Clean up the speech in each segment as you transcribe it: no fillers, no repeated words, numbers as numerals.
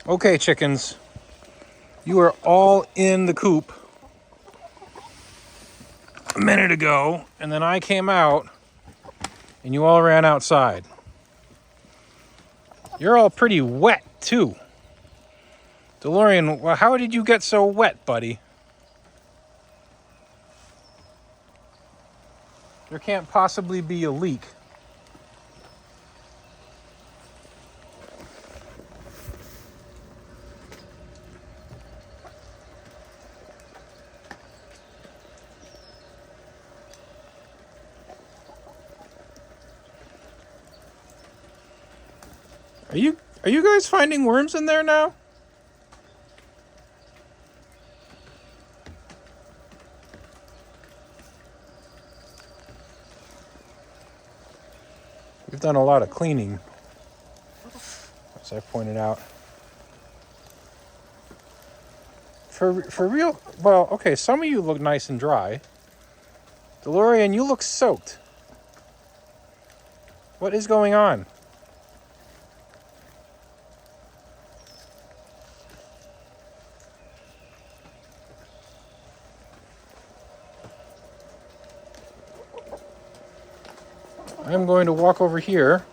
Okay, chickens, you are all in the coop a minute ago, and then I came out, and you all ran outside. You're all pretty wet, too. DeLorean, well, how did you get so wet, buddy? There can't possibly be a leak. Are you guys finding worms in there now? We've done a lot of cleaning, as I pointed out. For real, well, okay, some of you look nice and dry. DeLorean, you look soaked. What is going on? I'm going to walk over here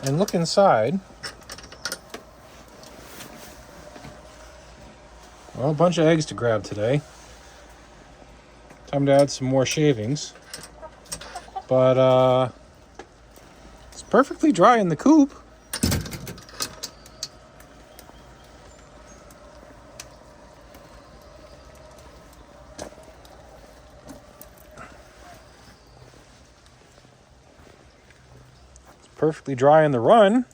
and look inside. Well, a bunch of eggs to grab today. Time to add some more shavings. But it's perfectly dry in the coop. It's perfectly dry in the run.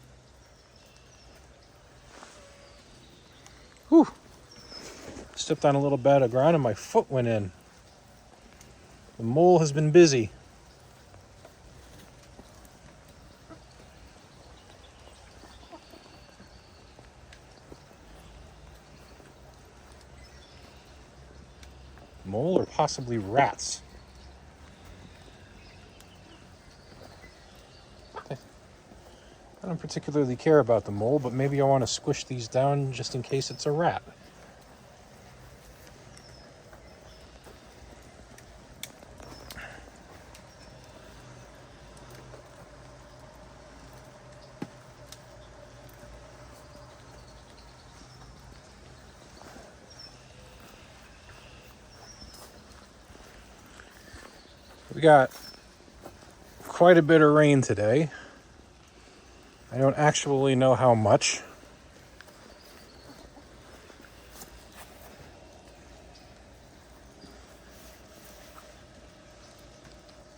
Whew. Stepped on a little bed of ground and my foot went in. The mole has been busy. Mole or possibly rats. I don't particularly care about the mole, but maybe I want to squish these down just in case it's a rat. We got quite a bit of rain today. I don't actually know how much.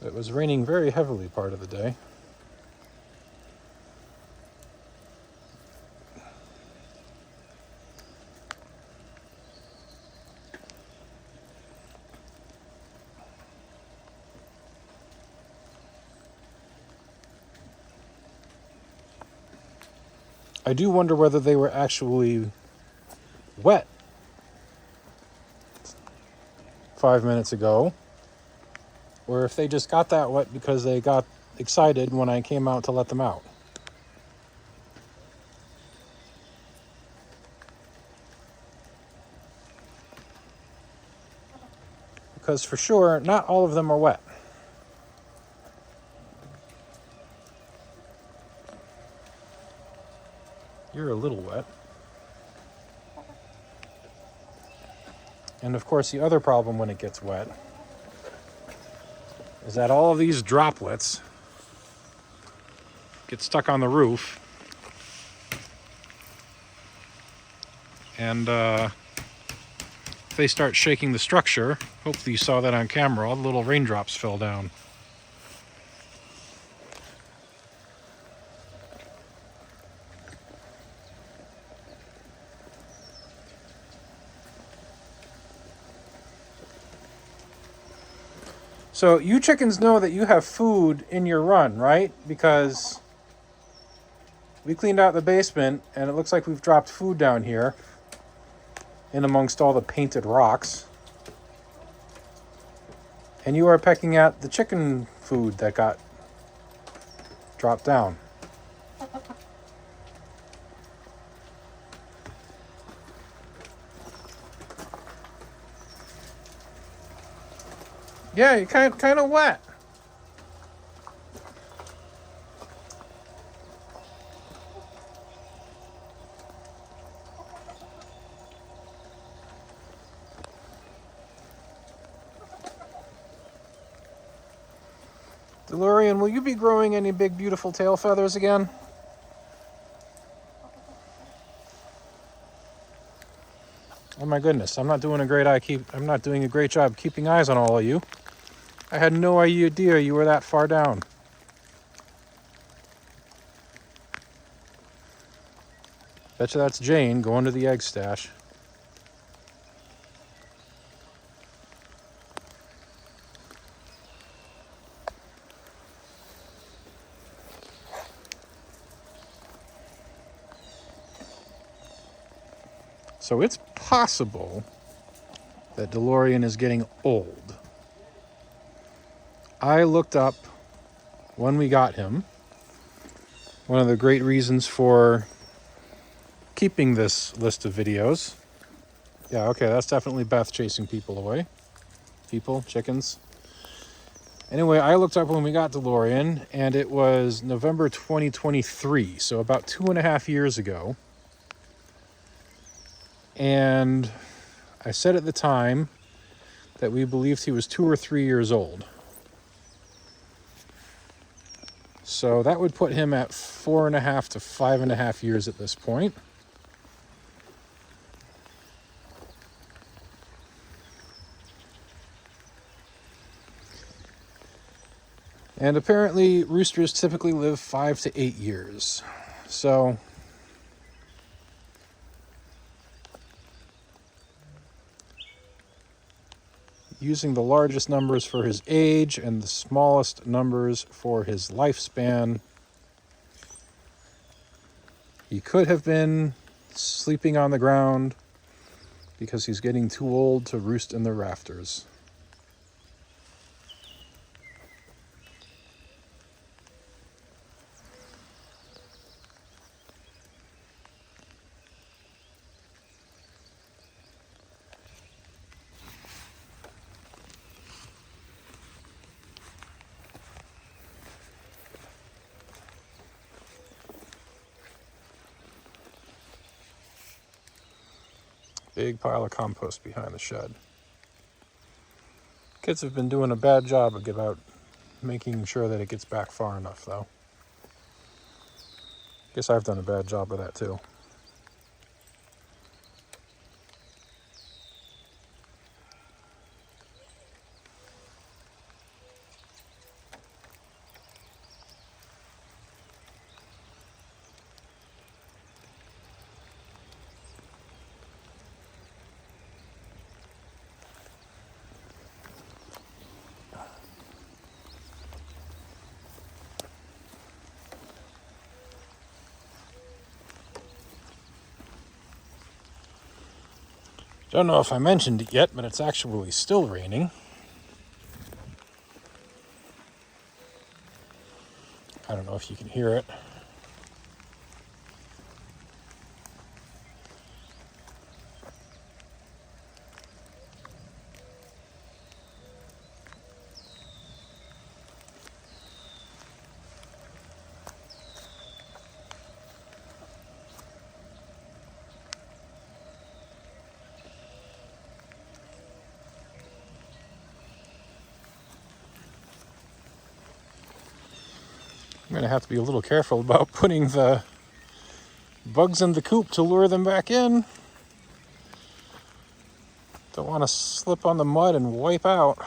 It was raining very heavily part of the day. I do wonder whether they were actually wet 5 minutes ago, or if they just got that wet because they got excited when I came out to let them out. Because for sure, not all of them are wet. You're a little wet. And of course, the other problem when it gets wet is that all of these droplets get stuck on the roof. And if they start shaking the structure, hopefully you saw that on camera, all the little raindrops fell down. So you chickens know that you have food in your run, right? Because we cleaned out the basement and it looks like we've dropped food down here in amongst all the painted rocks. And you are pecking at the chicken food that got dropped down. Yeah, you're kind of wet. DeLorean, will you be growing any big, beautiful tail feathers again? Oh my goodness, I'm not doing a great job keeping eyes on all of you. I had no idea you were that far down. Betcha that's Jane going to the egg stash. So it's possible that DeLorean is getting old. I looked up when we got him. One of the great reasons for keeping this list of videos. Yeah, okay, that's definitely Beth chasing people away. People, chickens. Anyway, I looked up when we got DeLorean, and it was November 2023, so about 2.5 years ago. And I said at the time that we believed he was 2 or 3 years old. So that would put him at 4.5 to 5.5 years at this point. And apparently roosters typically live 5 to 8 years. So using the largest numbers for his age and the smallest numbers for his lifespan, he could have been sleeping on the ground because he's getting too old to roost in the rafters. Big pile of compost behind the shed. Kids have been doing a bad job about making sure that it gets back far enough, though. Guess I've done a bad job of that, too. Don't know if I mentioned it yet, but it's actually still raining. I don't know if you can hear it. I'm going to have to be a little careful about putting the bugs in the coop to lure them back in. Don't want to slip on the mud and wipe out.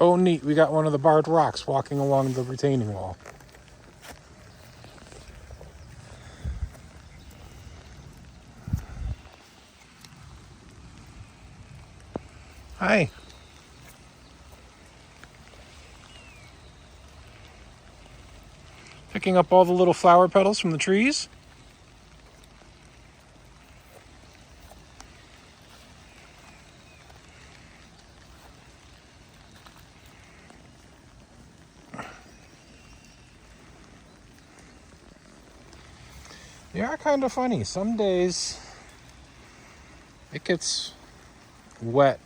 Oh, neat, we got one of the barred rocks walking along the retaining wall. Hi. Picking up all the little flower petals from the trees. They are kind of funny. Some days it gets wet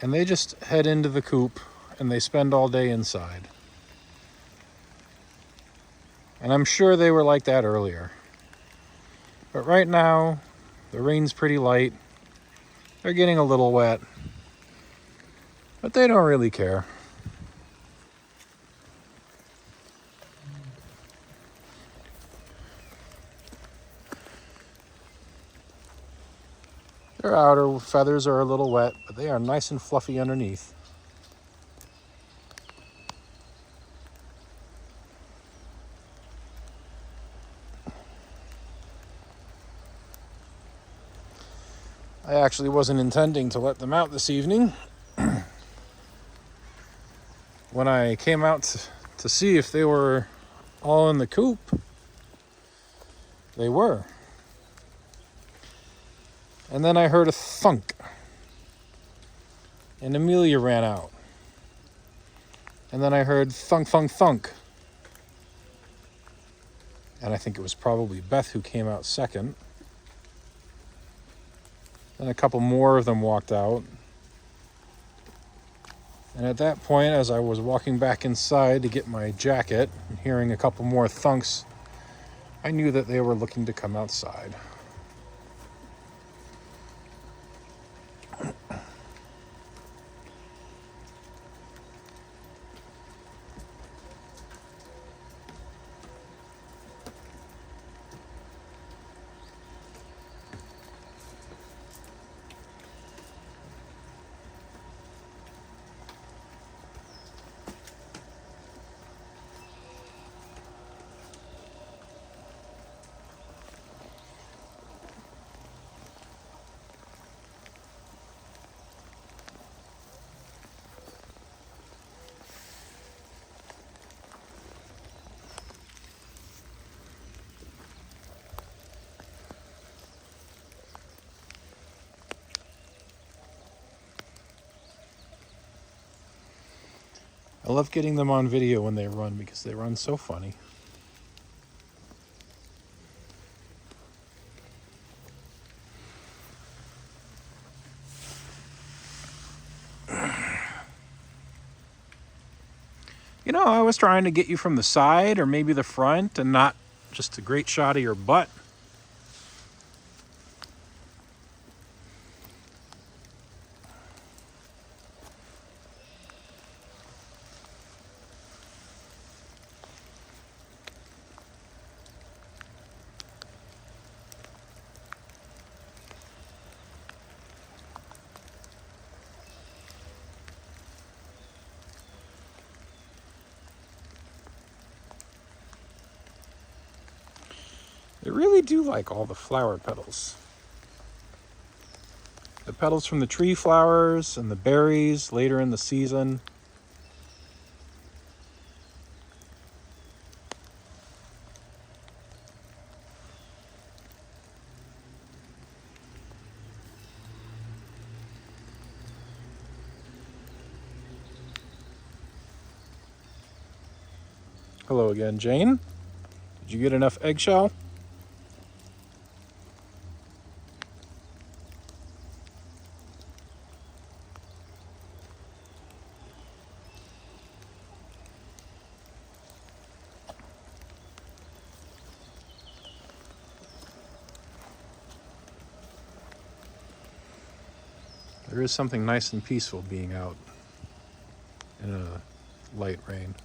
and they just head into the coop and they spend all day inside. And I'm sure they were like that earlier. But right now, the rain's pretty light. They're getting a little wet. But they don't really care. Their outer feathers are a little wet, but they are nice and fluffy underneath. I actually wasn't intending to let them out this evening. When I came out to see if they were all in the coop, they were. And then I heard a thunk. And Amelia ran out. And then I heard thunk, thunk, thunk. And I think it was probably Beth who came out second. Then a couple more of them walked out. And at that point, as I was walking back inside to get my jacket, and hearing a couple more thunks, I knew that they were looking to come outside. I love getting them on video when they run because they run so funny. You know, I was trying to get you from the side or maybe the front and not just a great shot of your butt. They really do like all the flower petals. The petals from the tree flowers and the berries later in the season. Hello again, Jane. Did you get enough eggshell? There is something nice and peaceful being out in a light rain.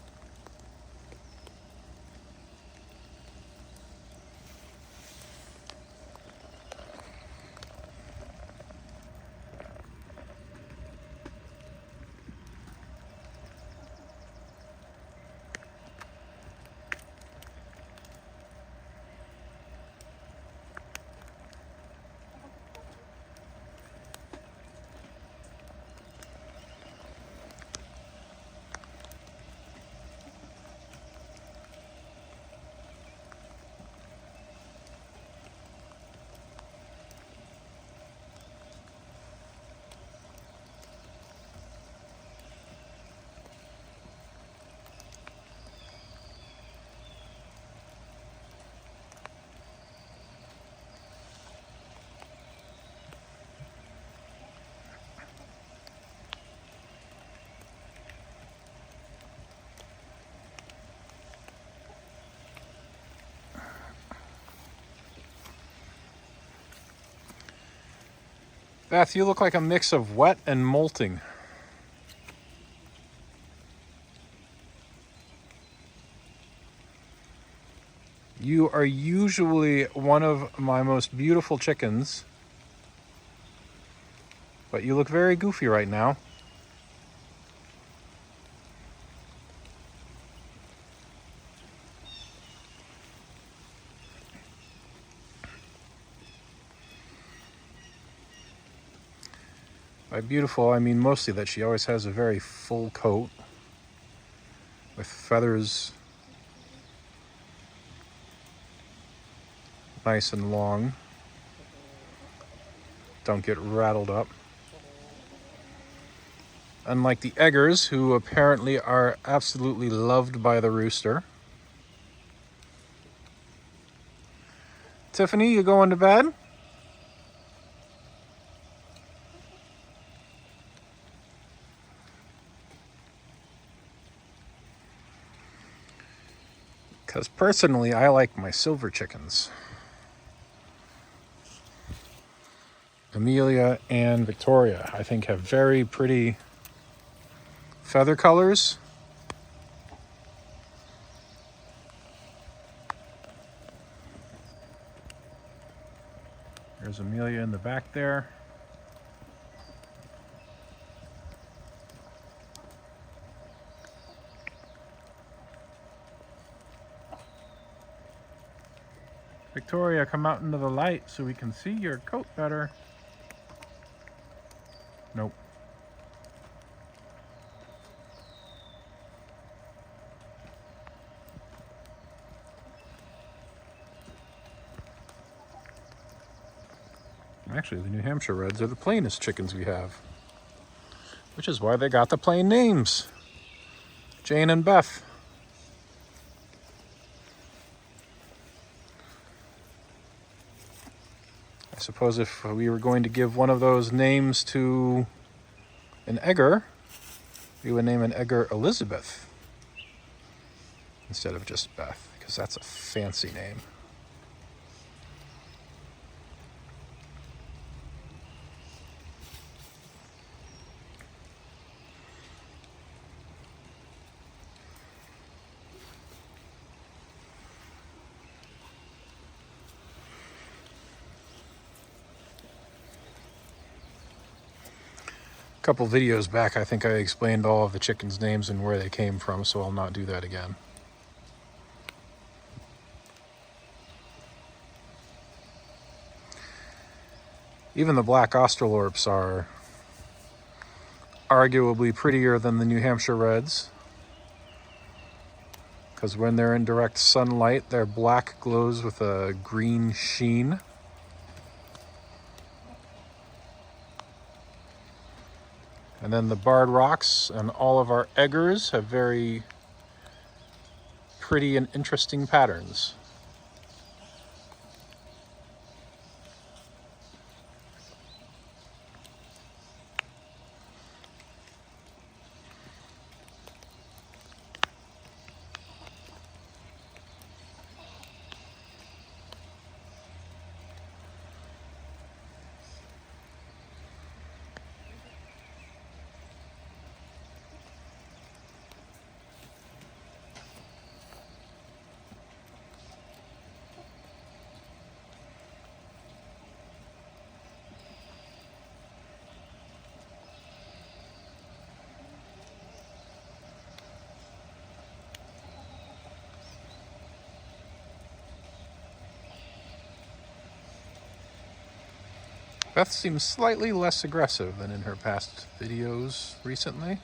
Beth, you look like a mix of wet and molting. You are usually one of my most beautiful chickens, but you look very goofy right now. By beautiful, I mean mostly that she always has a very full coat with feathers nice and long. Don't get rattled up. Unlike the eggers, who apparently are absolutely loved by the rooster. Tiffany, you going to bed? Because personally, I like my silver chickens. Amelia and Victoria, I think, have very pretty feather colors. There's Amelia in the back there. Victoria, come out into the light so we can see your coat better. Nope. Actually, the New Hampshire Reds are the plainest chickens we have, which is why they got the plain names. Jane and Beth. I suppose if we were going to give one of those names to an egger, we would name an egger Elizabeth instead of just Beth, because that's a fancy name. A couple videos back, I think I explained all of the chickens' names and where they came from, so I'll not do that again. Even the black Australorps are arguably prettier than the New Hampshire Reds, because when they're in direct sunlight, their black glows with a green sheen. And then the Barred Rocks and all of our eggers have very pretty and interesting patterns. Beth seems slightly less aggressive than in her past videos recently.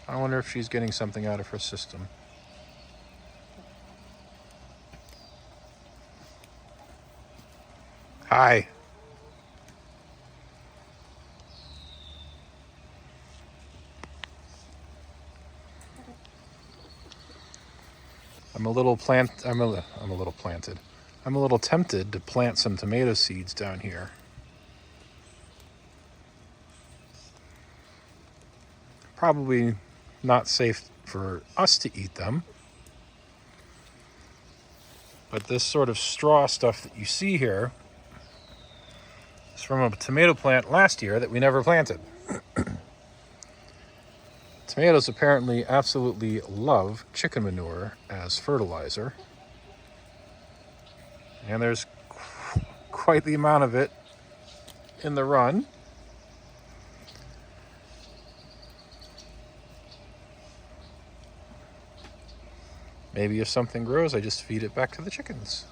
I wonder if she's getting something out of her system. Hi. I'm a little tempted to plant some tomato seeds down here. Probably not safe for us to eat them. But this sort of straw stuff that you see here It's from a tomato plant last year that we never planted. Tomatoes apparently absolutely love chicken manure as fertilizer. And there's quite the amount of it in the run. Maybe if something grows, I just feed it back to the chickens.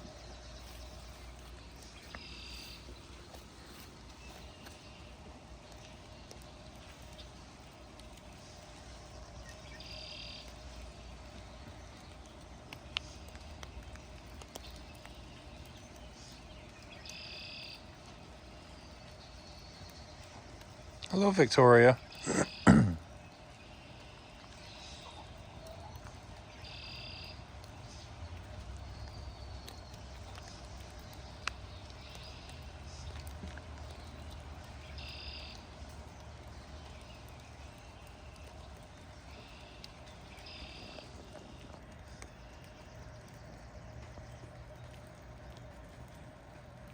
Hello, Victoria.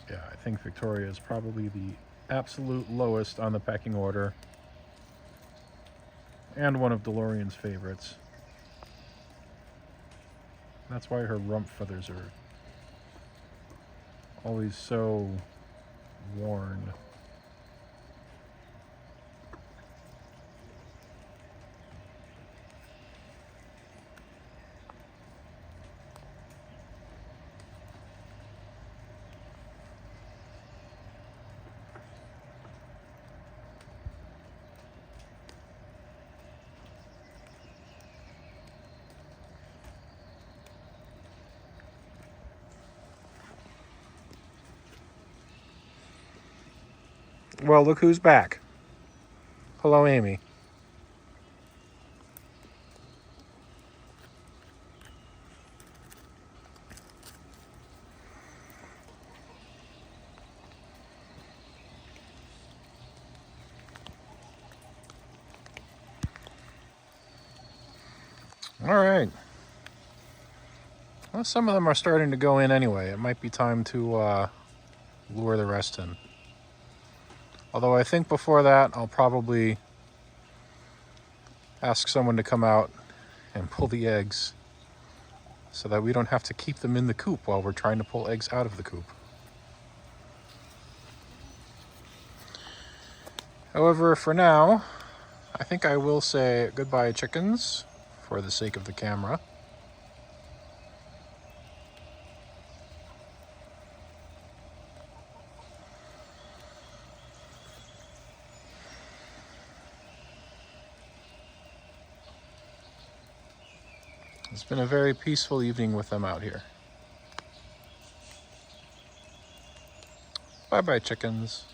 Yeah, I think Victoria is probably the absolute lowest on the pecking order, and one of DeLorean's favorites. That's why her rump feathers are always so worn. Well, look who's back. Hello, Amy. All right. Well, some of them are starting to go in anyway. It might be time to lure the rest in. Although I think before that, I'll probably ask someone to come out and pull the eggs so that we don't have to keep them in the coop while we're trying to pull eggs out of the coop. However, for now, I think I will say goodbye, chickens, for the sake of the camera. It's been a very peaceful evening with them out here. Bye-bye, chickens.